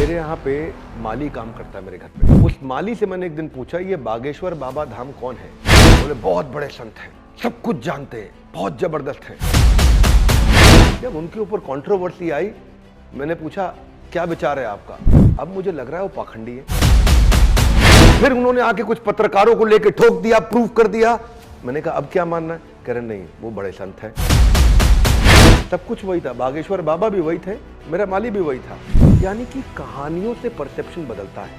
मेरे यहाँ पे माली काम करता है मेरे घर पे। उस माली से मैंने एक दिन पूछा, ये बागेश्वर बाबा धाम कौन है? बोले बहुत बड़े संत हैं, सब कुछ जानते हैं, बहुत जबरदस्त हैं। जब उनके ऊपर कंट्रोवर्सी आई, मैंने पूछा क्या विचार है आपका? अब मुझे लग रहा है वो पाखंडी है। फिर उन्होंने आके कुछ पत्रकारों को लेके ठोक दिया, प्रूव कर दिया। मैंने कहा अब क्या मानना है? कह रहे नहीं, वो बड़े संत हैं। सब कुछ वही था, बागेश्वर बाबा भी वही थे, मेरा माली भी वही था। यानी कि कहानियों से परसेप्शन बदलता है।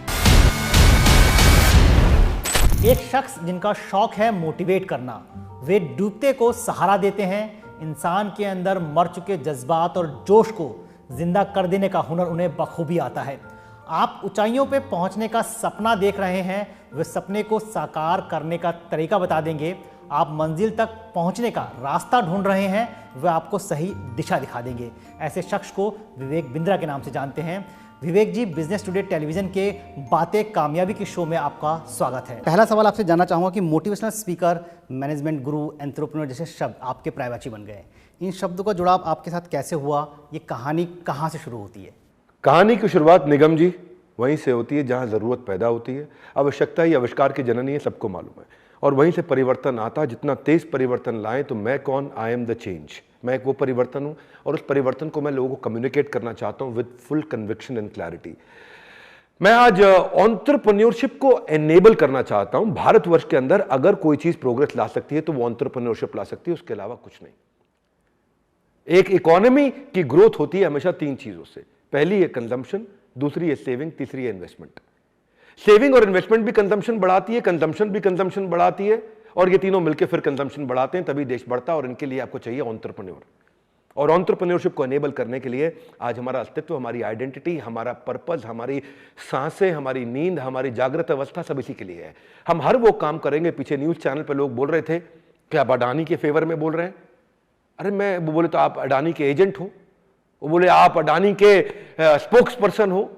एक शख्स जिनका शौक है मोटिवेट करना, वे डूबते को सहारा देते हैं। इंसान के अंदर मर चुके जज्बात और जोश को जिंदा कर देने का हुनर उन्हें बखूबी आता है। आप ऊंचाइयों पे पहुंचने का सपना देख रहे हैं, वे सपने को साकार करने का तरीका बता देंगे। आप मंजिल तक पहुंचने का रास्ता ढूंढ रहे हैं, वे आपको सही दिशा दिखा देंगे। ऐसे शख्स को विवेक बिंद्रा के नाम से जानते हैं। विवेक जी, बिजनेस टुडे टेलीविजन के बातें कामयाबी के शो में आपका स्वागत है। पहला सवाल आपसे जानना चाहूँगा कि मोटिवेशनल स्पीकर, मैनेजमेंट गुरु, एंटरप्रेन्योर जैसे शब्द आपके प्रायवाची बन गए। इन शब्दों का जुड़ाव आपके साथ कैसे हुआ? ये कहानी कहाँ से शुरू होती है? कहानी की शुरुआत निगम जी वहीं से होती है जहाँ ज़रूरत पैदा होती है। आवश्यकता ही आविष्कार की जननी है, सबको मालूम है। और वहीं से परिवर्तन आता है। जितना तेज परिवर्तन लाएं तो मैं कौन? I am the change. मैं एक वो परिवर्तन हूँ और उस परिवर्तन को मैं लोगों को कम्युनिकेट करना चाहता हूँ with full conviction and clarity. मैं आज एंटरप्रेन्योरशिप को एनेबल करना चाहता हूँ। भारतवर्ष के अंदर अगर कोई चीज़ प्रोग्रेस ला सकती है तो वो एंटरप्रेन्योरशिप ला सकती है, उसके अलावा कुछ नहीं। एक इकोनॉमी की ग्रोथ होती है हमेशा तीन चीज़ों से। पहली है कंजम्पशन, दूसरी है सेविंग, तीसरी है इन्वेस्टमेंट। सेविंग और इन्वेस्टमेंट भी कंजम्पशन बढ़ाती है, कंजम्पशन भी कंजम्पशन बढ़ाती है, और ये तीनों मिलकर फिर कंजम्पशन बढ़ाते हैं, तभी देश बढ़ता है। और इनके लिए आपको चाहिए एंटरप्रेन्योर। और एंटरप्रेन्योरशिप को एनेबल करने के लिए आज हमारा अस्तित्व, हमारी आइडेंटिटी, हमारा पर्पस, हमारी सांसें, हमारी नींद, हमारी जागृत अवस्था सब इसी के लिए है। हम हर वो काम करेंगे। पीछे न्यूज चैनल पर लोग बोल रहे थे कि आप अडानी के फेवर में बोल रहे हैं। अरे मैं वो बोले तो आप अडानी के एजेंट हो, वो बोले आप अडानी के स्पोक्स पर्सन हो,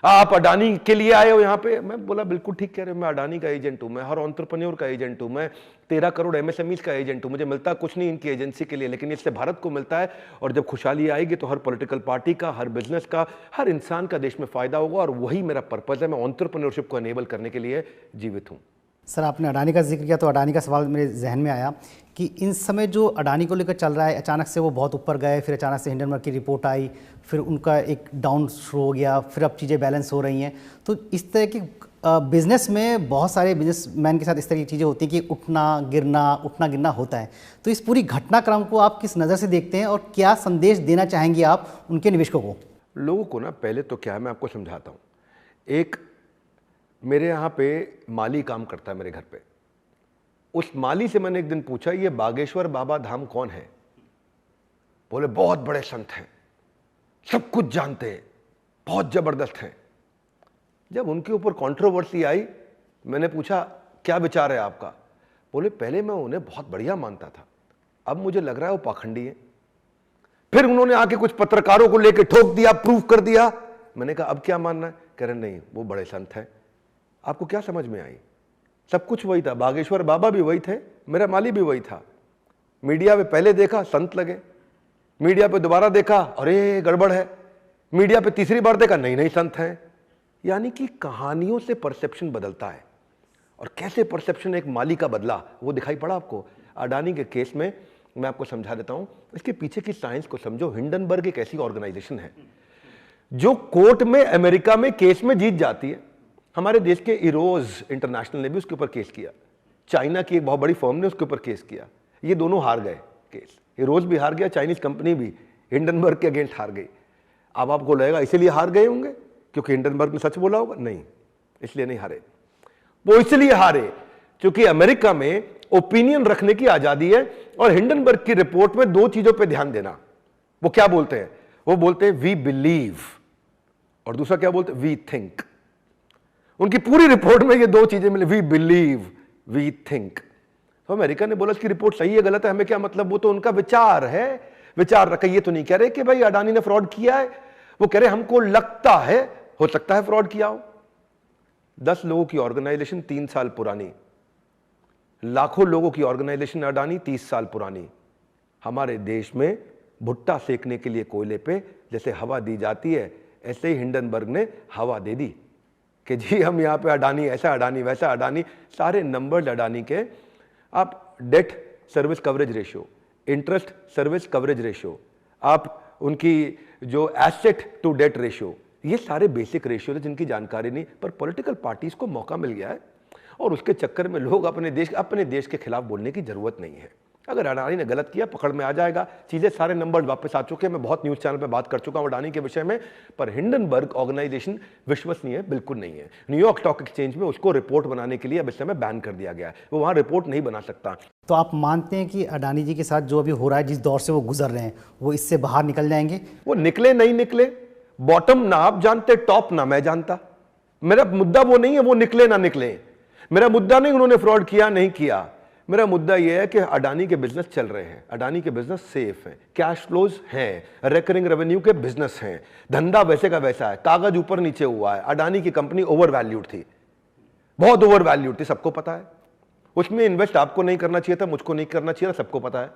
आप अडानी के लिए आए हो यहाँ पे। मैं बोला बिल्कुल ठीक कह रहे हो, मैं अडानी का एजेंट हूँ, मैं हर एंटरप्रेन्योर का एजेंट हूँ, मैं 13 करोड़ एमएसएमईज का एजेंट हूँ। मुझे मिलता कुछ नहीं इनकी एजेंसी के लिए, लेकिन इससे भारत को मिलता है। और जब खुशहाली आएगी तो हर पॉलिटिकल पार्टी का, हर बिजनेस का, हर इंसान का देश में फायदा होगा। और वही मेरा पर्पज है। मैं एंटरप्रेन्योरशिप को एनेबल करने के लिए जीवित हूँ। सर, आपने अडानी का जिक्र किया तो अडानी का सवाल मेरे जहन में आया कि इन समय जो अडानी को लेकर चल रहा है, अचानक से वो बहुत ऊपर गए, फिर अचानक से हिंडनबर्ग की रिपोर्ट आई, फिर उनका एक डाउन शुरू हो गया, फिर अब चीज़ें बैलेंस हो रही हैं। तो इस तरह की बिज़नेस में बहुत सारे बिजनेसमैन के साथ इस तरह की चीज़ें होती हैं कि उठना गिरना होता है। तो इस पूरी घटनाक्रम को आप किस नज़र से देखते हैं और क्या संदेश देना चाहेंगे आप उनके निवेशकों को? लोगों को ना, पहले तो क्या है मैं आपको समझाता हूँ। एक मेरे यहाँ पे माली काम करता है मेरे घर पे। उस माली से मैंने एक दिन पूछा, ये बागेश्वर बाबा धाम कौन है? बोले बहुत बड़े संत हैं, सब कुछ जानते हैं, बहुत जबरदस्त हैं। जब उनके ऊपर कंट्रोवर्सी आई, मैंने पूछा क्या विचार है आपका? बोले पहले मैं उन्हें बहुत बढ़िया मानता था, अब मुझे लग रहा है वो पाखंडी है। फिर उन्होंने आके कुछ पत्रकारों को लेके ठोक दिया, प्रूव कर दिया। मैंने कहा अब क्या मानना है? कह रहे नहीं, वो बड़े संत हैं। आपको क्या समझ में आई? सब कुछ वही था, बागेश्वर बाबा भी वही थे, मेरा माली भी वही था। मीडिया पे पहले देखा संत लगे, मीडिया पे दोबारा देखा अरे गड़बड़ है, मीडिया पे तीसरी बार देखा नहीं संत हैं। यानी कि कहानियों से परसेप्शन बदलता है। और कैसे परसेप्शन एक माली का बदला वो दिखाई पड़ा आपको अडानी के केस में। मैं आपको समझा देता हूं, इसके पीछे की साइंस को समझो। हिंडनबर्ग एक ऐसी ऑर्गेनाइजेशन है जो कोर्ट में अमेरिका में केस में जीत जाती है। हमारे देश के इरोज इंटरनेशनल ने भी उसके ऊपर केस किया, चाइना की एक बहुत बड़ी फर्म ने उसके ऊपर केस किया। ये दोनों हार गए केस, इरोज भी हार गया, चाइनीज कंपनी भी हिंडनबर्ग के अगेंस्ट हार गई। अब आपको लगेगा इसीलिए हार गए होंगे क्योंकि हिंडनबर्ग ने सच बोला होगा। नहीं, इसलिए नहीं हारे। वो इसलिए हारे क्योंकि अमेरिका में ओपिनियन रखने की आजादी है। और हिंडनबर्ग की रिपोर्ट में दो चीजों पर ध्यान देना। वो क्या बोलते हैं? वो बोलते हैं वी बिलीव, और दूसरा क्या बोलते हैं? We think. उनकी पूरी रिपोर्ट में ये दो चीजें मिली, वी बिलीव, वी थिंक। तो अमेरिका ने बोला इसकी रिपोर्ट सही है गलत है हमें क्या मतलब, वो तो उनका विचार है, विचार रखा। ये तो नहीं कह रहे कि भाई अडानी ने फ्रॉड किया है, वो कह रहे हमको लगता है हो सकता है फ्रॉड किया हो। 10 लोगों की ऑर्गेनाइजेशन 3 साल पुरानी, लाखों लोगों की ऑर्गेनाइजेशन अडानी 30 साल पुरानी। हमारे देश में भुट्टा सेकने के लिए कोयले पे जैसे हवा दी जाती है, ऐसे ही हिंडनबर्ग ने हवा दे दी कि जी हम यहाँ पे अडानी ऐसा, अडानी वैसा, अडानी, सारे नंबर्स अडानी के। आप debt service coverage ratio, interest service coverage ratio, आप उनकी जो एसेट टू डेट रेशियो, ये सारे बेसिक रेशियो थे जिनकी जानकारी नहीं, पर पॉलिटिकल पार्टीज को मौका मिल गया है और उसके चक्कर में लोग अपने देश के खिलाफ बोलने की जरूरत नहीं है। अगर अडानी ने गलत किया पकड़ में आ जाएगा, चीजें सारे नंबर वापस आ चुके हैं। मैं बहुत न्यूज चैनल पे बात कर चुका हूं अडानी के विषय में, पर हिंडनबर्ग ऑर्गेनाइजेशन विश्वसनीय है बिल्कुल नहीं है। न्यूयॉर्क स्टॉक एक्सचेंज में उसको रिपोर्ट बनाने के लिए अब इस समय बैन कर दिया गया है, वो वहां रिपोर्ट नहीं बना सकता। तो आप मानते हैं कि अडानी जी के साथ जो अभी हो रहा है, जिस दौर से वो गुजर रहे हैं, वो इससे बाहर निकल जाएंगे? वो निकले नहीं निकले, बॉटम ना आप जानते, टॉप ना मैं जानता। मेरा मुद्दा वो नहीं है वो निकले ना निकले, मेरा मुद्दा नहीं उन्होंने फ्रॉड किया नहीं किया। मेरा मुद्दा यह है कि अडानी के बिजनेस चल रहे हैं, अडानी के बिजनेस सेफ हैं, कैश फ्लोज हैं, रिकरिंग रेवेन्यू के बिजनेस हैं, धंधा वैसे का वैसा है, कागज ऊपर नीचे हुआ है। अडानी की कंपनी ओवर वैल्यूड थी, बहुत ओवर वैल्यूड थी, सबको पता है। उसमें इन्वेस्ट आपको नहीं करना चाहिए था, मुझको नहीं करना चाहिए था, सबको पता है।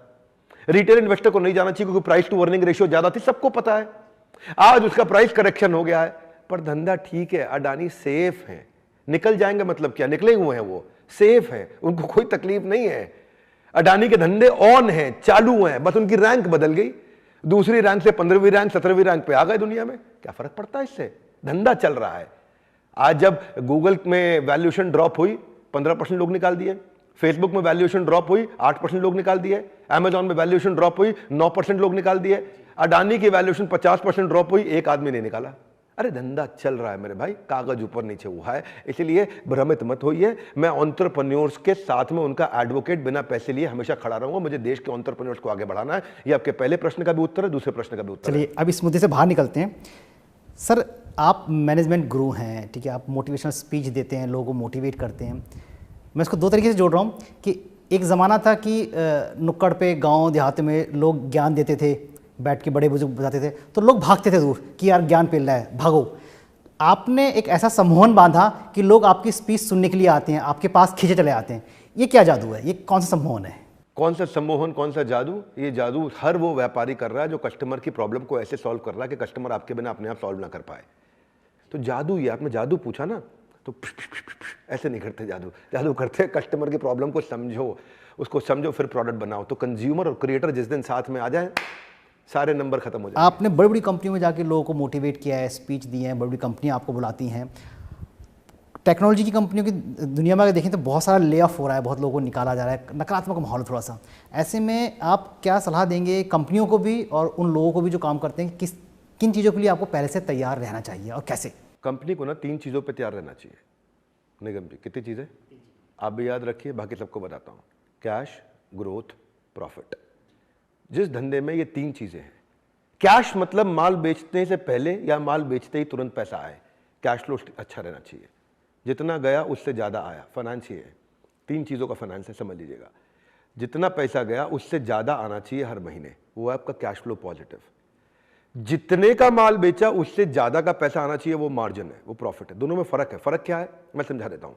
रिटेल इन्वेस्टर को नहीं जाना चाहिए क्योंकि प्राइस टू अर्निंग रेशियो ज्यादा थी, सबको पता है। आज उसका प्राइस करेक्शन हो गया है, पर धंधा ठीक है, अडानी सेफ है। निकल जाएंगे मतलब क्या, निकले हुए हैं, वो सेफ हैं, उनको कोई तकलीफ नहीं है। अडानी के धंधे ऑन हैं, चालू हैं, बस उनकी रैंक बदल गई, दूसरी रैंक से 15वीं रैंक 17वीं रैंक पे आ गए दुनिया में। क्या फर्क पड़ता है इससे, धंधा चल रहा है। आज जब गूगल में वैल्यूएशन ड्रॉप हुई 15% लोग निकाल दिए, फेसबुक में वैल्यूएशन ड्रॉप हुई 8% लोग निकाल दिए, अमेजॉन में वैल्यूएशन ड्रॉप हुई 9% लोग निकाल दिए, अडानी की वैल्यूएशन 50% ड्रॉप हुई, एक आदमी नहीं निकाला। अरे धंधा चल रहा है मेरे भाई, कागज ऊपर नीचे हुआ है, इसलिए भ्रमित मत होइए। मैं एंटरप्रेन्योर्स के साथ में उनका एडवोकेट बिना पैसे लिए हमेशा खड़ा रहूंगा। मुझे देश के एंटरप्रेन्योर्स को आगे बढ़ाना है। ये आपके पहले प्रश्न का भी उत्तर है, दूसरे प्रश्न का भी उत्तर है। चलिए अब इस मुद्दे से बाहर निकलते हैं। सर आप मैनेजमेंट गुरु हैं, ठीक है, आप मोटिवेशनल स्पीच देते हैं, लोगों को मोटिवेट करते हैं। मैं इसको दो तरीके से जोड़ रहा हूँ कि एक ज़माना था कि नुक्कड़ पे गाँव देहात में लोग ज्ञान देते थे, बैठ के बड़े बुजुर्ग बताते थे, तो लोग भागते थे दूर कि यार ज्ञान फैल रहा है, भागो। आपने एक ऐसा सम्मोहन बांधा कि लोग आपकी स्पीच सुनने के लिए आते हैं, आपके पास खींचे चले आते हैं। ये क्या जादू है, ये कौन सा सम्मोहन है? कौन सा सम्मोहन, कौन सा जादू? ये जादू हर वो व्यापारी कर रहा है जो कस्टमर की प्रॉब्लम को ऐसे सॉल्व कर रहा है कि कस्टमर आपके बिना अपने आप सॉल्व ना कर पाए। तो जादू, ये आपने जादू पूछा ना, तो ऐसे नहीं करते जादू। जादू करते कस्टमर की प्रॉब्लम को समझो, उसको समझो, फिर प्रोडक्ट बनाओ। तो कंज्यूमर और क्रिएटर जिस दिन साथ में आ जाए, सारे नंबर खत्म हो जाए। आपने बड़ी बड़ी कंपनियों में जाके लोगों को मोटिवेट किया है, स्पीच दी है, बड़ी बड़ी कंपनियां आपको बुलाती हैं। टेक्नोलॉजी की कंपनियों की दुनिया में अगर देखें तो बहुत सारा ले ऑफ हो रहा है, बहुत लोगों को निकाला जा रहा है, नकारात्मक माहौल थोड़ा सा। ऐसे में आप क्या सलाह देंगे कंपनियों को भी और उन लोगों को भी जो काम करते हैं, किन चीज़ों के लिए आपको पहले से तैयार रहना चाहिए और कैसे? कंपनी को ना 3 चीज़ों पर तैयार रहना चाहिए। निगम जी, कितनी चीज़ें आप भी याद रखिए, बाकी सबको बताता हूँ। Cash, growth, profit. जिस धंधे में ये 3 चीज़ें हैं, कैश मतलब माल बेचने से पहले या माल बेचते ही तुरंत पैसा आए, कैश फ्लो अच्छा रहना चाहिए, जितना गया उससे ज़्यादा आया। फाइनेंस ये है, 3 चीज़ों का फाइनेंस है, समझ लीजिएगा। जितना पैसा गया उससे ज़्यादा आना चाहिए हर महीने, वो है आपका कैश फ्लो पॉजिटिव। जितने का माल बेचा उससे ज़्यादा का पैसा आना चाहिए, वो मार्जिन है, वो प्रॉफिट है। दोनों में फ़र्क है। फ़र्क क्या है मैं समझा देता हूँ।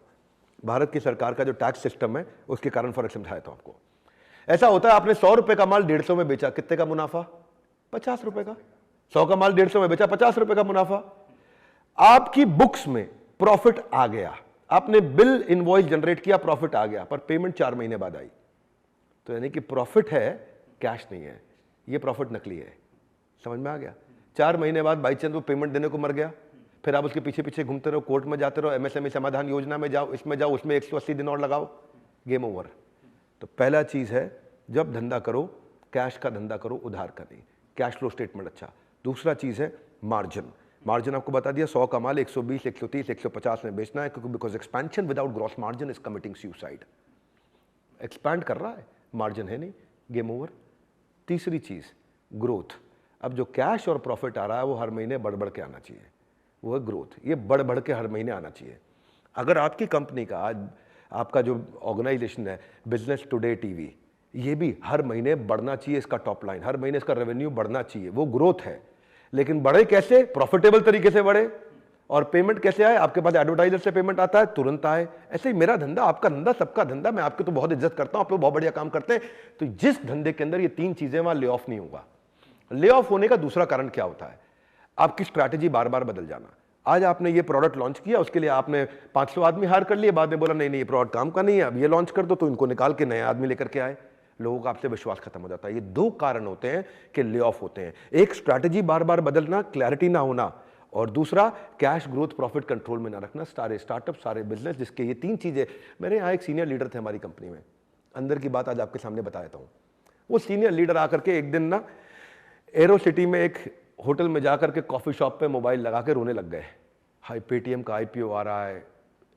भारत की सरकार का जो टैक्स सिस्टम है उसके कारण फ़र्क समझा देता हूँ आपको। ऐसा होता है, आपने 100 रुपए का माल 150 में बेचा, कितने का मुनाफा? 50 रुपए का। 100 का माल 150 में बेचा, 50 रुपए का मुनाफा। आपकी बुक्स में प्रॉफिट आ गया, आपने बिल इनवॉइस जनरेट किया, प्रॉफिट आ गया, पर पेमेंट 4 महीने बाद आई। तो यानी कि प्रॉफिट है, कैश नहीं है। ये प्रॉफिट नकली है, समझ में आ गया? 4 महीने बाद बाई चांस वो पेमेंट देने को मर गया, फिर आप उसके पीछे पीछे घूमते रहो, कोर्ट में जाते रहो, एमएसएमई समाधान योजना में जाओ, इसमें जाओ, उसमें 180 दिन और लगाओ, गेम ओवर। तो पहला चीज है, जब धंधा करो कैश का धंधा करो, उधार का नहीं। कैश फ्लो स्टेटमेंट अच्छा। दूसरा चीज है मार्जिन। मार्जिन आपको बता दिया, 100 का माल 120, 130, 150 में बेचना है, क्योंकि because expansion without gross margin is committing suicide. Expand कर रहा है, मार्जिन है नहीं, गेम ओवर। तीसरी चीज ग्रोथ। अब जो कैश और प्रॉफिट आ रहा है वो हर महीने बढ़ बढ़ के आना चाहिए, वो है ग्रोथ। ये बढ़ बढ़ के हर महीने आना चाहिए। अगर आपकी कंपनी का आज आपका जो ऑर्गेनाइजेशन है बिजनेस टुडे टीवी, ये भी हर महीने बढ़ना चाहिए, इसका टॉप लाइन हर महीने इसका रेवेन्यू बढ़ना चाहिए, वो ग्रोथ है। लेकिन बढ़े कैसे? प्रॉफिटेबल तरीके से बढ़े। और पेमेंट कैसे आए? आपके पास एडवर्टाइजर से पेमेंट आता है, तुरंत आए। ऐसे ही मेरा धंधा, आपका धंधा, सबका धंधा। मैं आपके तो बहुत इज्जत करता हूं, आप लोग बहुत बढ़िया काम करते हैं। तो जिस धंधे के अंदर ये 3 चीजें, वहां ले ऑफ नहीं होगा। ले ऑफ होने का दूसरा कारण क्या होता है? आपकी स्ट्रैटेजी बार बार बदल जाना। आज आपने ये प्रोडक्ट लॉन्च किया, उसके लिए आपने 500 आदमी हायर कर लिए, बाद में बोला नहीं नहीं ये प्रोडक्ट काम का नहीं है, अब ये लॉन्च कर दो, तो इनको निकाल के नए आदमी लेकर के आए, लोगों का आपसे विश्वास खत्म हो जाता है। ये दो कारण होते हैं कि ले ऑफ होते हैं, एक स्ट्रैटेजी बार बार बदलना, क्लैरिटी ना होना, और दूसरा कैश ग्रोथ प्रॉफिट कंट्रोल में ना रखना। सारे स्टार्टअप, सारे बिजनेस, जिसके ये तीन चीजें, मेरे यहाँ एक सीनियर लीडर थे हमारी कंपनी में, अंदर की बात आज आपके सामने बता देता हूँ। वो सीनियर लीडर आकर के एक दिन ना एरो सिटी में एक होटल में जाकर के कॉफी शॉप पे मोबाइल लगा के रोने लग गए। हाई पेटीएम का आईपीओ आ रहा है,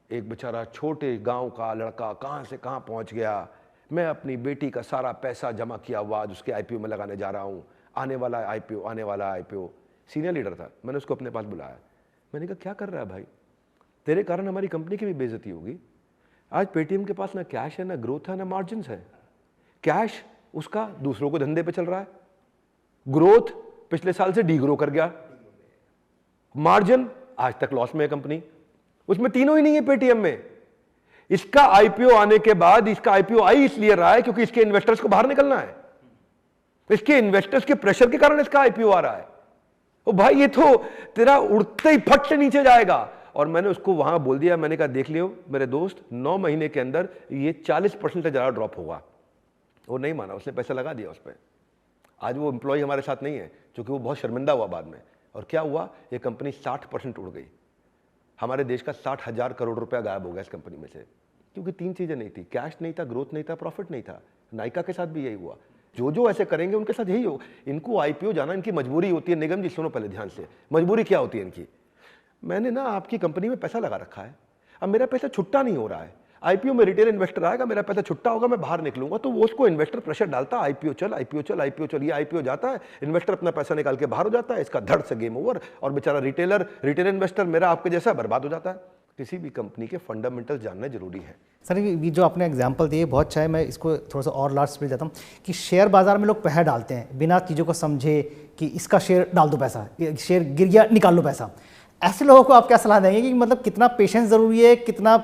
एक बेचारा छोटे गांव का लड़का कहाँ से कहाँ पहुँच गया, मैं अपनी बेटी का सारा पैसा जमा किया हुआ आज उसके आईपीओ में लगाने जा रहा हूँ, आने वाला आईपीओ, आने वाला आईपीओ। सीनियर लीडर था, मैंने उसको अपने पास बुलाया, मैंने कहा क्या कर रहा है भाई, तेरे कारण हमारी कंपनी की भी बेइज्जती होगी। आज पेटीएम के पास ना कैश है, ना ग्रोथ है, ना मार्जिन है। कैश उसका दूसरों को धंधे पे चल रहा है, ग्रोथ पिछले साल से डीग्रो कर गया, मार्जिन आज तक लॉस में है कंपनी, उसमें तीनों ही नहीं है पेटीएम में। इसका आईपीओ आने के बाद, इसका आईपीओ आई इसलिए रहा है क्योंकि इसके इन्वेस्टर्स को बाहर निकलना है, इसके इन्वेस्टर्स के प्रेशर के कारण इसका आईपीओ आ रहा है। ओ भाई ये तो तेरा उड़ते ही फट से नीचे जाएगा। और मैंने उसको वहां बोल दिया, मैंने कहा देख लियो मेरे दोस्त, 9 महीने के अंदर ये 40% से ज्यादा ड्रॉप होगा। वो नहीं माना, उसने पैसा लगा दिया उस पर। आज वो एम्प्लॉय हमारे साथ नहीं है, क्योंकि वो बहुत शर्मिंदा हुआ बाद में। और क्या हुआ, ये कंपनी 60% उड़ गई। हमारे देश का 60,000 करोड़ रुपया गायब हो गया इस कंपनी में से, क्योंकि तीन चीजें नहीं थी, कैश नहीं था, ग्रोथ नहीं था, प्रॉफिट नहीं था। नायका के साथ भी यही हुआ, जो जो ऐसे करेंगे उनके साथ यही हो। इनको आईपीओ जाना इनकी मजबूरी होती है। निगम जी सुनो पहले ध्यान से, मजबूरी क्या होती है इनकी। मैंने ना आपकी कंपनी में पैसा लगा रखा है, अब मेरा पैसा छुट्टा नहीं हो रहा है, आईपीओ में रिटेल इन्वेस्टर आएगा, मेरा पैसा छुट्टा होगा, मैं बाहर निकलूंगा, तो वो उसको इन्वेस्टर प्रेशर डालता है, आईपीओ चल, आईपीओ चल, आईपीओ चल। ये आईपीओ जाता है, इन्वेस्टर अपना पैसा निकाल के बाहर हो जाता है, इसका धड़ से गेम ओवर, और बेचारा रिटेल इन्वेस्टर मेरा आपके जैसा बर्बाद हो जाता है। किसी भी कंपनी के फंडामेंटल जानना जरूरी है। सर ये जो आपने एग्जांपल दिए बहुत अच्छा है, मैं इसको थोड़ा सा और लार्ज स्पीड जाता हूँ कि शेयर बाजार में लोग पैसा डालते हैं बिना चीज़ों को समझे कि इसका शेयर डाल दो पैसा, शेयर गिर गया निकाल लो पैसा। ऐसे लोगों को आप क्या सलाह देंगे कि मतलब कितना पेशेंस ज़रूरी है, कितना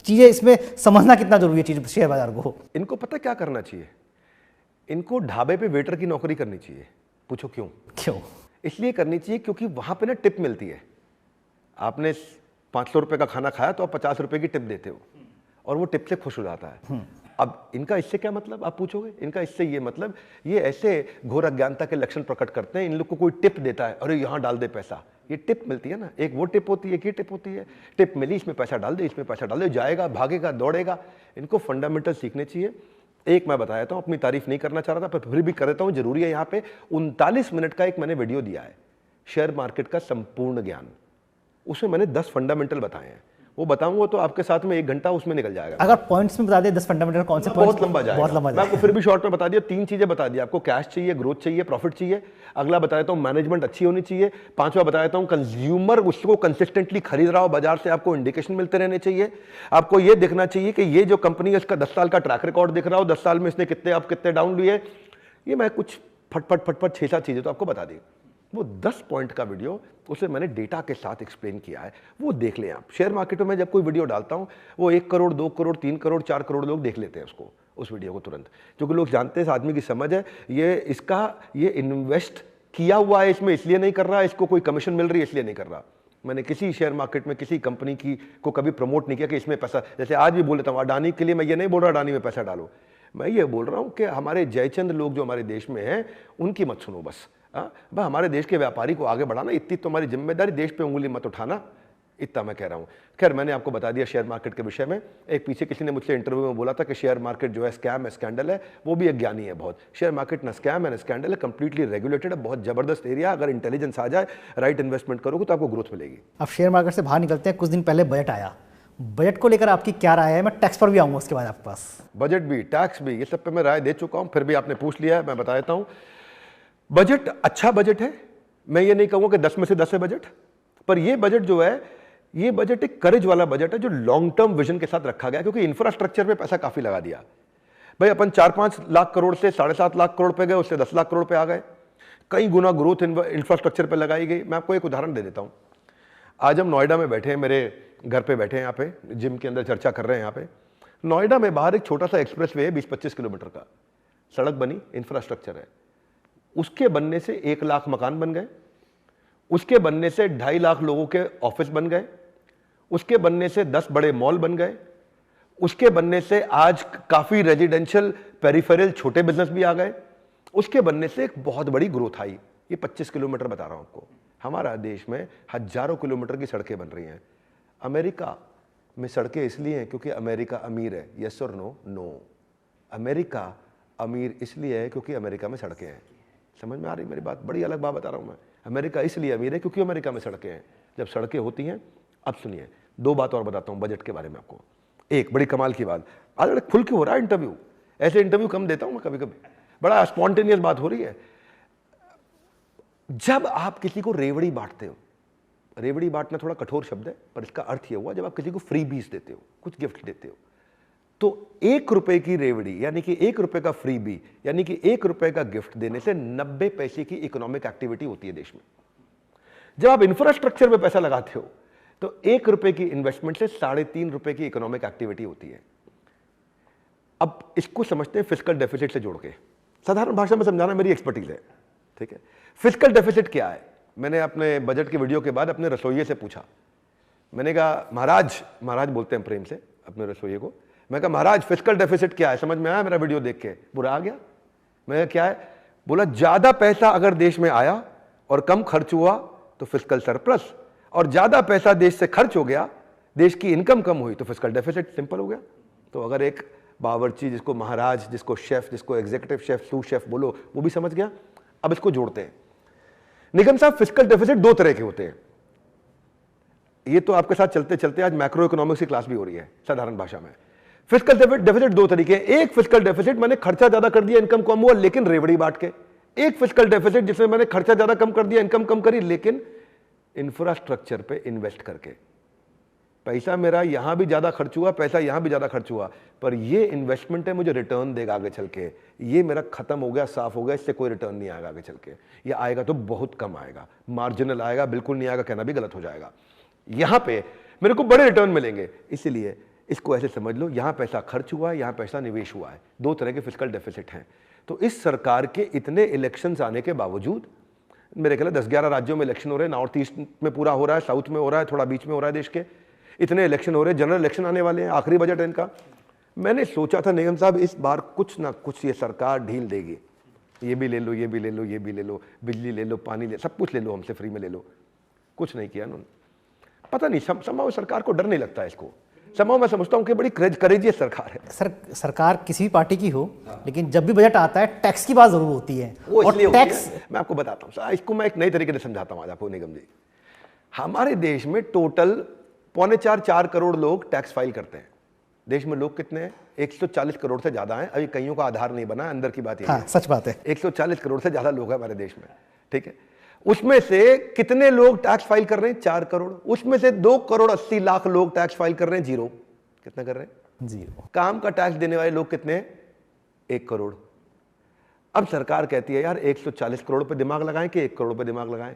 चीज़ें इसमें समझना कितना ज़रूरी है चीज़ शेयर बाजार को? इनको पता क्या करना चाहिए, इनको ढाबे पे वेटर की नौकरी करनी चाहिए। पूछो क्यों? क्यों? इसलिए करनी चाहिए क्योंकि वहां पे ना टिप मिलती है। आपने 500 रुपए का खाना खाया तो आप 50 रुपए की टिप देते हो, और वो टिप से खुश हो जाता है। अब इनका इससे क्या मतलब, आप पूछोगे? इनका इससे ये मतलब, ये ऐसे घोर अज्ञानता के लक्षण प्रकट करते हैं। इन लोग को कोई टिप देता है, अरे यहाँ डाल दे पैसा, ये टिप मिलती है ना, एक वो टिप होती है, एक ये टिप होती है। टिप मिली, इसमें पैसा डाल दे, इसमें पैसा डाल दे, जाएगा, भागेगा, दौड़ेगा। इनको फंडामेंटल सीखने चाहिए। एक मैं बताया था, अपनी तारीफ नहीं करना चाह रहा था, पर फिर भी कर देता हूँ, जरूरी है। यहाँ पे 39 मिनट का एक मैंने वीडियो दिया है, शेयर मार्केट का संपूर्ण ज्ञान। उसमें मैंने 10 फंडामेंटल बताए हैं, वो बताऊंगा तो आपके साथ में 1 घंटा उसमें निकल जाएगा। अगर पॉइंट्स में बता दे 10 फंडामेंटल कौन से पॉइंट्स? बहुत लंबा जाएगा, बहुत लंबा मैं आपको फिर भी शॉर्ट में बता दिया। 3 चीजें बता दी आपको, कैश चाहिए, ग्रोथ चाहिए, प्रॉफिट चाहिए। अगला बताया हूँ मैनेजमेंट अच्छी होनी चाहिए। 5वां बताया हूँ कंज्यूमर उसको कंसिस्टेंटली खरीद रहा हो बाजार से, आपको इंडिकेशन मिलते रहने चाहिए। आपको ये देखना चाहिए कि ये जो कंपनी है इसका 10 साल का ट्रैक रिकॉर्ड दिख रहा हो, 10 साल में इसने कितने अप कितने डाउन लिए। ये मैं कुछ फटफट 6-7 चीजें तो आपको बता दी। वो 10 पॉइंट का वीडियो, उसे मैंने डेटा के साथ एक्सप्लेन किया है, वो देख लें आप। शेयर मार्केट में जब कोई वीडियो डालता हूं, वो 1 करोड़ 2 करोड़ 3 करोड़ 4 करोड़ लोग देख लेते हैं उसको, उस वीडियो को तुरंत, क्योंकि लोग जानते हैं इस आदमी की समझ है, ये इन्वेस्ट किया हुआ है इसमें, इसलिए नहीं कर रहा, इसको कोई कमीशन मिल रही है इसलिए नहीं कर रहा। मैंने किसी शेयर मार्केट में किसी कंपनी की को कभी प्रमोट नहीं किया कि इसमें पैसा, जैसे आज भी बोल लेता हूँ अडानी के लिए, मैं ये नहीं बोल रहा अडानी में पैसा डालो, मैं ये बोल रहा हूँ कि हमारे जयचंद लोग जो हमारे देश में हैं उनकी मत सुनो बस। भाई हमारे देश के व्यापारी को आगे बढ़ाना, इतनी तो हमारी जिम्मेदारी, देश पे उंगली मत उठाना, इतना मैं कह रहा हूं। खैर मैंने आपको बता दिया शेयर मार्केट के विषय में। एक पीछे किसी ने मुझसे इंटरव्यू में बोला था कि शेयर मार्केट जो है स्कैम है, स्कैंडल है, वो भी एक ज्ञानी है बहुत। शेयर मार्केट ना स्कैम है ना स्कैंडल है, कंप्लीटली रेगुलेटेड है, बहुत जबरदस्त एरिया। अगर इंटेलिजेंस आ जाए, राइट इन्वेस्टमेंट करोगे तो आपको ग्रोथ मिलेगी। अब शेयर मार्केट से बाहर निकलते हैं, कुछ दिन पहले बजट आया, बजट को लेकर आपकी क्या राय है? मैं टैक्स पर भी आऊंगा उसके बाद आपके पास। बजट भी, टैक्स भी, ये सब पे मैं राय दे चुका हूं, फिर भी आपने पूछ लिया है, मैं बता देता हूं। बजट अच्छा बजट है, मैं ये नहीं कहूंगा कि 10 में से 10 है बजट, पर ये बजट जो है, ये बजट एक करेज वाला बजट है जो लॉन्ग टर्म विजन के साथ रखा गया, क्योंकि इंफ्रास्ट्रक्चर पे पैसा काफी लगा दिया। भाई अपन 4-5 लाख करोड़ से 7.5 लाख करोड़ पे गए, उससे 10 लाख करोड़ पे आ गए, कई गुना ग्रोथ इंफ्रास्ट्रक्चर पे लगाई गई। मैं आपको एक उदाहरण दे देता हूं। आज हम नोएडा में बैठे हैं, मेरे घर पे बैठे हैं, यहाँ पे जिम के अंदर चर्चा कर रहे हैं। यहाँ पे नोएडा में बाहर एक छोटा सा एक्सप्रेस वे है 20-25 किलोमीटर का, सड़क बनी, इंफ्रास्ट्रक्चर है, उसके बनने से 1 लाख मकान बन गए, उसके बनने से 2.5 लाख लोगों के ऑफिस बन गए, उसके बनने से 10 बड़े मॉल बन गए, उसके बनने से आज काफी रेजिडेंशियल पेरिफेरल छोटे बिजनेस भी आ गए, उसके बनने से एक बहुत बड़ी ग्रोथ आई। ये 25 किलोमीटर बता रहा हूं आपको। हमारा देश में हजारों किलोमीटर की सड़कें बन रही हैं। अमेरिका में सड़कें इसलिए हैं क्योंकि अमेरिका अमीर है। यस और नो? नो। अमेरिका अमीर इसलिए है क्योंकि अमेरिका में सड़कें हैं। समझ में आ रही मेरी बात? बड़ी अलग बात बता रहा हूं मैं। अमेरिका इसलिए अमीर है क्योंकि अमेरिका में सड़कें हैं। जब सड़कें होती हैं, अब सुनिए 2 बात और बताता हूं बजट के बारे में आपको। एक बड़ी कमाल की बात, आज बड़ा खुल के हो रहा है इंटरव्यू। ऐसे इंटरव्यू कम देता हूं मैं कभी कभी, बड़ा स्पॉन्टेनियस बात हो रही है। जब आप किसी को रेवड़ी बांटते हो, रेवड़ी बांटना थोड़ा कठोर शब्द है पर इसका अर्थ यह हुआ जब आप किसी को फ्री बीज देते हो, कुछ गिफ्ट देते हो, तो 1 रुपए की रेवड़ी यानी कि 1 रुपए का फ्री बी यानी कि 1 रुपए का गिफ्ट देने से 90 पैसे की इकोनॉमिक एक्टिविटी होती है देश में। जब आप इंफ्रास्ट्रक्चर में पैसा लगाते हो तो 1 रुपए की इन्वेस्टमेंट से 3.5 रुपए की इकोनॉमिक एक्टिविटी होती है। अब इसको समझते हैं फिस्कल डेफिसिट से जोड़ के, साधारण भाषा में समझाना मेरी एक्सपर्टीज है, ठीक है। फिस्कल डेफिसिट क्या है? मैंने अपने बजट के वीडियो के बाद अपने रसोइये से पूछा। मैंने कहा महाराज बोलते हैं प्रेम से अपने रसोइये को, मैं कहा महाराज फिस्कल डेफिसिट क्या है? समझ में आया मेरा वीडियो देख के? बुरा आ गया। मैं क्या है? बोला ज्यादा पैसा अगर देश में आया और कम खर्च हुआ तो फिस्कल सरप्लस, और ज्यादा पैसा देश से खर्च हो गया, देश की इनकम कम हुई तो फिस्कल डेफिसिट। सिंपल हो गया। तो अगर एक बावर्ची, जिसको महाराज, जिसको शेफ, जिसको एग्जीक्यूटिव शेफ, सू शेफ बोलो, वो भी समझ गया। अब इसको जोड़ते हैं। निगम साहब, फिस्कल डेफिसिट 2 तरह के होते हैं। ये तो आपके साथ चलते चलते आज मैक्रो इकोनॉमिक्स की क्लास भी हो रही है साधारण भाषा में। फिस्कल डेफिसिट 2 तरीके हैं। एक फिस्कल डेफिसिट मैंने खर्चा ज्यादा कर दिया, इनकम कम हुआ, लेकिन रेवड़ी बांट के। एक फिस्कल डेफिसिट जिसमें मैंने खर्चा ज्यादा कम कर दिया, इनकम कम करी, लेकिन इंफ्रास्ट्रक्चर पे इन्वेस्ट करके। पैसा मेरा यहां भी ज्यादा खर्च हुआ, पैसा यहां भी ज्यादा खर्च हुआ, पर ये इन्वेस्टमेंट है, मुझे रिटर्न देगा आगे चल के। ये मेरा खत्म हो गया, साफ हो गया, इससे कोई रिटर्न नहीं आएगा आगे चल के। ये आएगा तो बहुत कम आएगा, मार्जिनल आएगा, बिल्कुल नहीं आएगा कहना भी गलत हो जाएगा। यहां पे मेरे को बड़े रिटर्न मिलेंगे, इसलिए इसको ऐसे समझ लो, यहां पैसा खर्च हुआ है, यहां पैसा निवेश हुआ है। 2 तरह के फिस्कल डेफिसिट हैं। तो इस सरकार के इतने इलेक्शंस आने के बावजूद, मेरे ख्याल 10-11 राज्यों में इलेक्शन हो रहे हैं, नॉर्थ ईस्ट में पूरा हो रहा है, साउथ में हो रहा है, थोड़ा बीच में हो रहा है देश के, इतने इलेक्शन हो रहे हैं, जनरल इलेक्शन आने वाले हैं, आखिरी बजट है इनका। मैंने सोचा था निगम साहब इस बार कुछ ना कुछ ये सरकार ढील देगी। ये भी ले लो, ये भी ले लो, ये भी ले लो, बिजली ले लो, पानी ले, सब कुछ ले लो, हमसे फ्री में ले लो। कुछ नहीं किया उन्होंने। पता नहीं, समाव सरकार को डर नहीं लगता है इसको। समाव मैं समझता हूँ कि बड़ी करेजियस सरकार है। सरकार किसी भी पार्टी की हो, लेकिन जब भी बजट आता है टैक्स की बात जरूर होती है। वो और टैक्स, मैं आपको बताता हूँ, इसको मैं एक नई तरीके से समझाता हूँ आज आपको निगम जी। हमारे देश में टोटल 3.25-4 करोड़ लोग टैक्स फाइल करते हैं। देश में लोग कितने हैं? 140 करोड़ से ज्यादा हैं। अभी कईयों का आधार नहीं बना, अंदर की बात ये है। सच बात है। 140 करोड़ से ज्यादा लोग हैं हमारे देश में, ठीक है। उसमें से कितने लोग टैक्स फाइल कर रहे हैं? 4 करोड़। उसमें से 2,80,00,000 लोग टैक्स फाइल कर रहे हैं, 0। कितना कर रहे हैं? 0। काम का टैक्स देने वाले लोग कितने हैं? 1 करोड़। अब सरकार कहती है यार 140 करोड़ पे दिमाग लगाएं कि 1 करोड़ पे दिमाग लगाएं।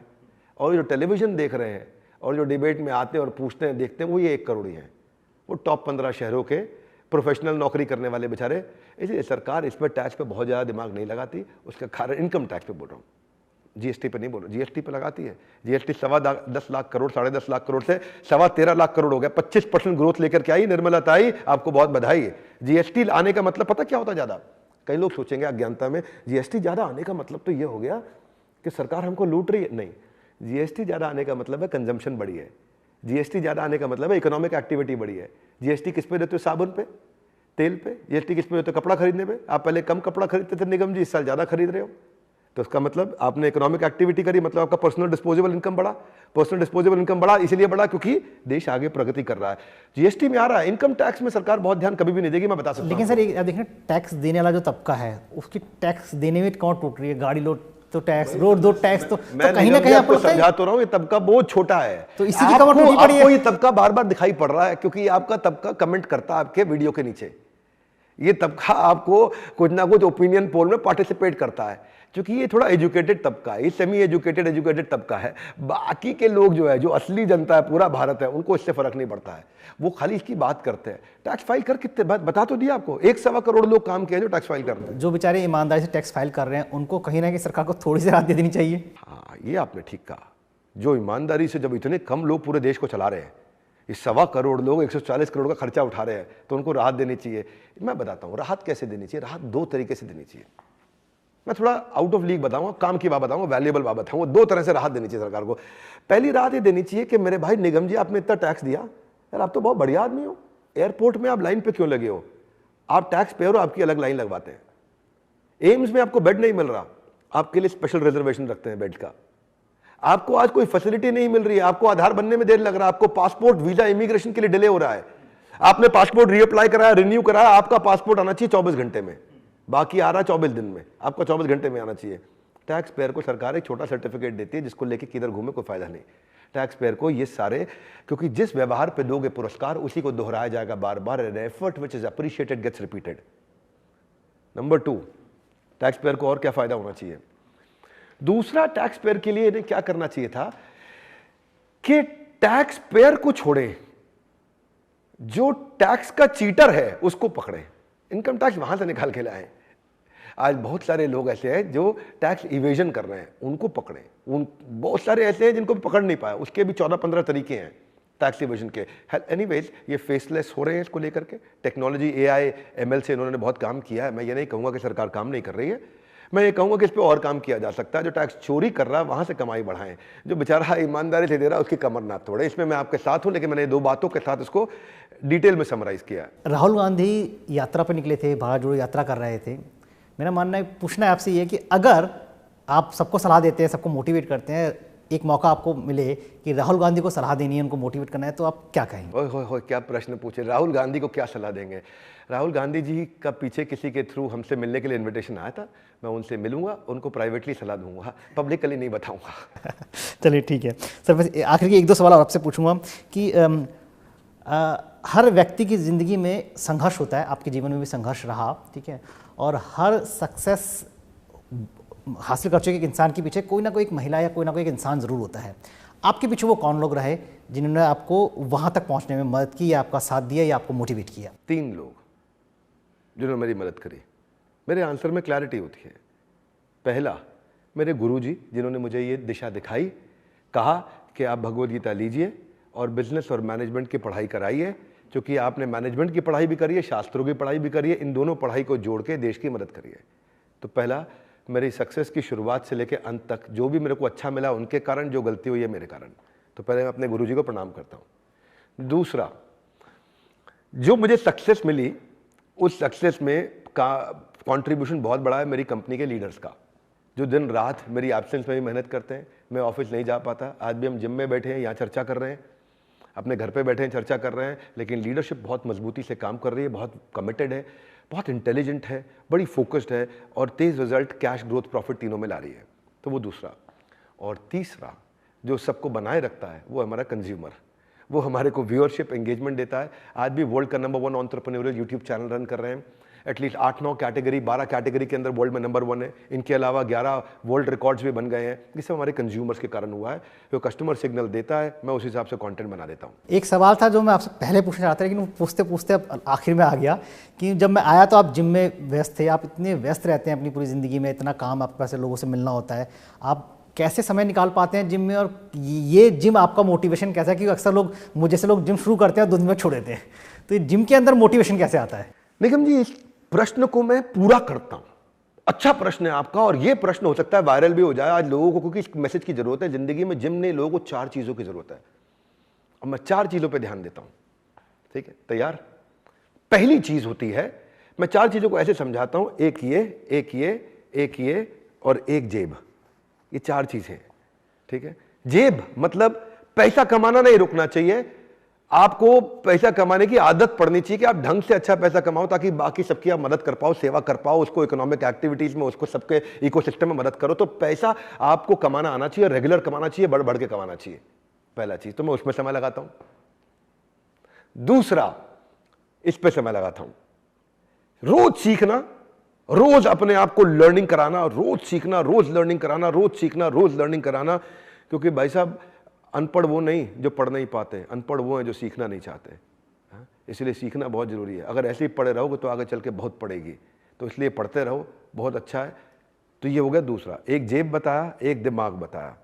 और जो टेलीविजन देख रहे हैं और जो डिबेट में आते हैं और पूछते हैं, देखते हैं, वो ये 1 करोड़ ही हैं। वो टॉप 15 शहरों के प्रोफेशनल नौकरी करने वाले बेचारे। इसलिए सरकार इस पर टैक्स पे बहुत ज़्यादा दिमाग नहीं लगाती। उसका कारण इनकम टैक्स पे बोल रहा हूँ, जीएसटी पे नहीं बोल रहा। जीएसटी पे लगाती है। जीएसटी 10.25 लाख करोड़, 10.5 लाख करोड़ से 13.25 लाख करोड़ हो गया। 25% ग्रोथ लेकर के आई निर्मला ताई, आपको बहुत बधाई है। जीएसटी आने का मतलब पता क्या होता है? ज़्यादा, कई लोग सोचेंगे अज्ञानता में, जीएसटी ज़्यादा आने का मतलब तो ये हो गया कि सरकार हमको लूट रही है। नहीं, जीएसटी ज़्यादा आने का मतलब है कंजम्पशन बढ़ी है। जीएसटी ज़्यादा आने का मतलब है इकोनॉमिक एक्टिविटी बढ़ी है। जीएसटी किस पे देते हो? साबुन पे, तेल पे। जीएसटी किस पे देते हो? कपड़ा खरीदने पे। आप पहले कम कपड़ा खरीदते थे निगम जी, इस साल ज़्यादा खरीद रहे हो, तो उसका मतलब आपने इकोनॉमिक एक्टिविटी करी, मतलब आपका पर्सनल डिस्पोजेबल इनकम बढ़ा। पर्सनल डिस्पोजेबल इनकम बढ़ा इसलिए बढ़ा क्योंकि देश आगे प्रगति कर रहा है। जीएसटी में आ रहा है। इनकम टैक्स में सरकार बहुत ध्यान कभी भी नहीं देगी, मैं बता सकता हूं। लेकिन सर देखें, टैक्स देने वाला जो तबका है उसकी टैक्स देने में कौन टूट रही है? गाड़ी लो तो टैक्स, रोड दो टैक्स, तो कहीं ना कहीं आपको समझा तो रहा हूं, ये तबका बहुत छोटा है। तो इसी की कमर टूटी पड़ी है। आपको ये तबका बार बार दिखाई पड़ रहा है क्योंकि आपका तबका कमेंट करता है आपके वीडियो के नीचे। ये तबका आपको कुछ ना कुछ ओपिनियन पोल में पार्टिसिपेट करता है, क्योंकि ये थोड़ा एजुकेटेड तबका है, ये सेमी एजुकेटेड तबका है। बाकी के लोग जो है, जो असली जनता है, पूरा भारत है, उनको इससे फर्क नहीं पड़ता है। वो खाली इसकी बात करते हैं। टैक्स फाइल कर कितने, बता तो दिया आपको, 1.25 करोड़ लोग काम किए जो टैक्स फाइल कर रहे हैं। जो बेचारे ईमानदारी से टैक्स फाइल कर रहे हैं उनको कहीं ना कहीं सरकार को थोड़ी सी राहत दे देनी चाहिए। हाँ, ये आपने ठीक कहा। जो ईमानदारी से, जब इतने कम लोग पूरे देश को चला रहे हैं, इस 1.25 करोड़ लोग 140 करोड़ का खर्चा उठा रहे हैं, तो उनको राहत देनी चाहिए। मैं बताता हूँ राहत कैसे देनी चाहिए। राहत 2 तरीके से देनी चाहिए। मैं थोड़ा आउट ऑफ लीग बताऊंगा, काम की बात बताऊंगा, वैल्यूएबल बात बताऊंगा। 2 तरह से राहत देनी चाहिए सरकार को। पहली राहत ये देनी चाहिए कि मेरे भाई निगम जी, आपने इतना टैक्स दिया यार, आप तो बहुत बढ़िया आदमी हो, एयरपोर्ट में आप लाइन पे क्यों लगे हो? आप टैक्स पेयर हो, आपकी अलग लाइन लगवाते हैं। एम्स में आपको बेड नहीं मिल रहा, आपके लिए स्पेशल रिजर्वेशन रखते हैं बेड का। आपको आज कोई फैसिलिटी नहीं मिल रही है, आपको आधार बनने में देर लग रहा है, आपको पासपोर्ट वीजा इमिग्रेशन के लिए डिले हो रहा है, आपने पासपोर्ट रीअप्लाई कराया, रिन्यू कराया, आपका पासपोर्ट आना चाहिए 24 घंटे में, बाकी आ रहा 24 दिन में, आपका 24 घंटे में आना चाहिए। टैक्स पेयर को सरकार एक छोटा सर्टिफिकेट देती है जिसको लेके किधर घूमे कोई फायदा नहीं। टैक्स पेयर को ये सारे, क्योंकि जिस व्यवहार पे दोगे पुरस्कार उसी को दोहराया जाएगा बार बार। An effort which is appreciated gets repeated. Number 2, tax payer को और क्या फायदा होना चाहिए? दूसरा, टैक्स पेयर के लिए इन्हें क्या करना चाहिए था कि टैक्स पेयर को छोड़ें, जो टैक्स का चीटर है उसको पकड़ें, इनकम टैक्स वहां से निकाल के लाएं। आज बहुत सारे लोग ऐसे हैं जो टैक्स इवेजन कर रहे हैं, उनको पकड़ें। बहुत सारे ऐसे हैं जिनको पकड़ नहीं पाया, उसके भी 14-15 तरीके हैं टैक्स इवेजन के। एनीवेज, ये फेसलेस हो रहे हैं इसको लेकर के। टेक्नोलॉजी, AI, ML से इन्होंने बहुत काम किया है। मैं ये नहीं कहूंगा कि सरकार काम नहीं कर रही है, मैं ये कहूंगा कि इस पर और काम किया जा सकता है। जो टैक्स चोरी कर रहा है वहां से कमाई बढ़ाएं, जो बेचारा ईमानदारी से दे रहा है उसकी कमर ना तोड़े। इसमें मैं आपके साथ हूं, लेकिन मैंने 2 बातों के साथ इसको डिटेल में समराइज किया। राहुल गांधी यात्रा पर निकले थे, भारत जोड़ो यात्रा कर रहे थे। मेरा मानना है, पूछना है आपसे ये कि अगर आप सबको सलाह देते हैं, सबको मोटिवेट करते हैं, एक मौका आपको मिले कि राहुल गांधी को सलाह देनी है, उनको मोटिवेट करना है, तो आप क्या कहेंगे? ओए होए होए, क्या प्रश्न पूछे। राहुल गांधी को क्या सलाह देंगे? राहुल गांधी जी का पीछे किसी के थ्रू हमसे मिलने के लिए इनविटेशन आया था। मैं उनसे मिलूंगा, उनको प्राइवेटली सलाह दूंगा, पब्लिकली नहीं बताऊंगा। चलिए ठीक है सर। बस आखिर के 1-2 सवाल और आपसे पूछूंगा कि हर व्यक्ति की ज़िंदगी में संघर्ष होता है, आपके जीवन में भी संघर्ष रहा, ठीक है, और हर सक्सेस हासिल कर चुके एक इंसान के पीछे कोई ना कोई एक महिला या कोई ना कोई एक इंसान ज़रूर होता है। आपके पीछे वो कौन लोग रहे जिन्होंने आपको वहाँ तक पहुँचने में मदद की, या आपका साथ दिया, या आपको मोटिवेट किया? 3 लोग जिन्होंने मेरी मदद करी। मेरे आंसर में क्लैरिटी होती है। पहला, मेरे गुरुजी, जिन्होंने मुझे ये दिशा दिखाई, कहा कि आप भगवद गीता लीजिए और बिजनेस और मैनेजमेंट की पढ़ाई कराइए, क्योंकि आपने मैनेजमेंट की पढ़ाई भी करी है, शास्त्रों की पढ़ाई भी करी है, इन दोनों पढ़ाई को जोड़ के देश की मदद करिए। तो पहला, मेरी सक्सेस की शुरुआत से लेकर अंत तक जो भी मेरे को अच्छा मिला उनके कारण, जो गलती हुई है मेरे कारण। तो पहले मैं अपने गुरुजी को प्रणाम करता हूँ। दूसरा, जो मुझे सक्सेस मिली, उस सक्सेस में का कंट्रीब्यूशन बहुत बड़ा है मेरी कंपनी के लीडर्स का, जो दिन रात मेरी एब्सेंस में भी मेहनत करते हैं। मैं ऑफिस नहीं जा पाता, आज भी हम जिम में बैठे हैं, यहाँ चर्चा कर रहे हैं, अपने घर पे बैठे हैं, चर्चा कर रहे हैं, लेकिन लीडरशिप बहुत मजबूती से काम कर रही है, बहुत कमिटेड है, बहुत इंटेलिजेंट है, बड़ी फोकस्ड है, और तेज़ रिजल्ट, कैश, ग्रोथ, प्रॉफिट तीनों में ला रही है। तो वो दूसरा। और तीसरा, जो सबको बनाए रखता है, वो हमारा कंज्यूमर। वो हमारे को व्यूअरशिप, एंगेजमेंट देता है। आज भी वर्ल्ड का number 1 entrepreneurial YouTube channel run कर रहे हैं। एटलीस्ट 8-9 कैटेगरी, 12 कैटेगरी के अंदर वर्ल्ड में नंबर 1 है। इनके अलावा 11 वर्ल्ड रिकॉर्ड्स भी बन गए हैं। ये सब हमारे कंज्यूमर्स के कारण हुआ है। जो कस्टमर सिग्नल देता है, मैं उस हिसाब से कंटेंट बना देता हूँ। एक सवाल था जो मैं आपसे पहले पूछना चाहता था, लेकिन वो पूछते पूछते अब आखिर में आ गया कि जब मैं आया तो आप जिम में व्यस्त थे। आप इतने व्यस्त रहते हैं अपनी पूरी ज़िंदगी में, इतना काम, आपके पास लोगों से मिलना होता है, आप कैसे समय निकाल पाते हैं जिम में? और ये जिम आपका मोटिवेशन कैसा है? क्योंकि अक्सर लोग, मुझे से लोग जिम शुरू करते हैं 2 दिन में छोड़ देते हैं, तो ये जिम के अंदर मोटिवेशन कैसे आता है? निगम जी, इस प्रश्न को मैं पूरा करता हूं। अच्छा प्रश्न है आपका, और ये प्रश्न हो सकता है वायरल भी हो जाए आज लोगों को, क्योंकि इस मैसेज की जरूरत है। जिंदगी में जिम ने लोगों को 4 चीजों की जरूरत है, और मैं 4 चीजों पे ध्यान देता हूं। ठीक है, तैयार? पहली चीज होती है, मैं 4 चीजों को ऐसे समझाता हूं, एक ये, एक ये, एक ये और एक जेब। ये 4 चीजें, ठीक है। जेब मतलब पैसा कमाना नहीं रुकना चाहिए, आपको पैसा कमाने की आदत पड़नी चाहिए कि आप ढंग से अच्छा पैसा कमाओ, ताकि बाकी सबकी आप मदद कर पाओ, सेवा कर पाओ, उसको इकोनॉमिक एक्टिविटीज में, उसको सबके इकोसिस्टम में मदद करो। तो पैसा आपको कमाना आना चाहिए, रेगुलर कमाना चाहिए, बढ़ बढ़ के कमाना चाहिए। पहला चीज, तो मैं उसमें समय लगाता हूं। दूसरा, इस पे समय लगाता हूं, रोज सीखना, रोज अपने आप को लर्निंग कराना, रोज सीखना, रोज लर्निंग कराना, रोज सीखना, रोज लर्निंग कराना। क्योंकि भाई साहब, अनपढ़ वो नहीं जो पढ़ नहीं पाते, अनपढ़ वो हैं जो सीखना नहीं चाहते। इसलिए सीखना बहुत जरूरी है। अगर ऐसे ही पढ़े रहोगे तो आगे चल के बहुत पड़ेगी, तो इसलिए पढ़ते रहो, बहुत अच्छा है। तो ये हो गया दूसरा। एक जेब बताया, एक दिमाग बताया।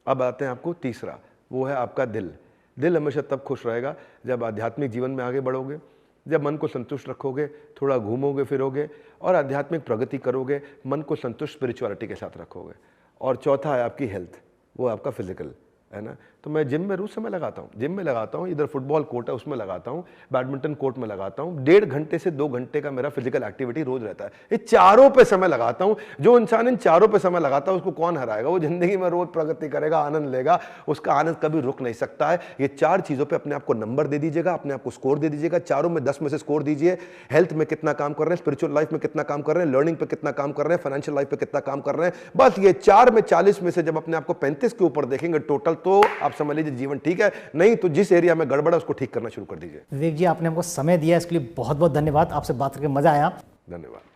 अब आते हैं आपको तीसरा, वो है आपका दिल। दिल हमेशा तब खुश रहेगा जब आध्यात्मिक जीवन में आगे बढ़ोगे, जब मन को संतुष्ट रखोगे, थोड़ा घूमोगे फिरोगे और आध्यात्मिक प्रगति करोगे, मन को संतुष्ट स्पिरिचुअलिटी के साथ रखोगे। और चौथा है आपकी हेल्थ, वो आपका फिजिकल है ना। तो मैं जिम में रोज समय लगाता हूँ, जिम में लगाता हूँ, इधर फुटबॉल कोर्ट है उसमें लगाता हूँ, बैडमिंटन कोर्ट में लगाता हूँ। 1.5 घंटे से 2 घंटे का मेरा फिजिकल एक्टिविटी रोज रहता है। ये चारों पे समय लगाता हूँ। जो इंसान इन चारों पे समय लगाता है उसको कौन हराएगा? वो जिंदगी में रोज प्रगति करेगा, आनंद लेगा, उसका आनंद कभी रुक नहीं सकता है। ये 4 चीजों पर अपने आप को नंबर दे दीजिएगा, अपने आप को स्कोर दे दीजिएगा। चारों में 10 में से स्कोर दीजिए। हेल्थ में कितना काम कर रहे हैं, स्पिरिचुअल लाइफ में कितना काम कर रहे हैं, लर्निंग पे कितना काम कर रहे हैं, फाइनेंशियल लाइफ पे कितना काम कर रहे हैं। बस ये 4 में 40 में से जब अपने आप को 35 के ऊपर देखेंगे टोटल, तो आप समझ लीजिए जीवन ठीक है। नहीं तो जिस एरिया में गड़बड़ है उसको ठीक करना शुरू कर दीजिए। विवेक जी, आपने हमको समय दिया, इसके लिए बहुत बहुत धन्यवाद। आपसे बात करके मजा आया। धन्यवाद।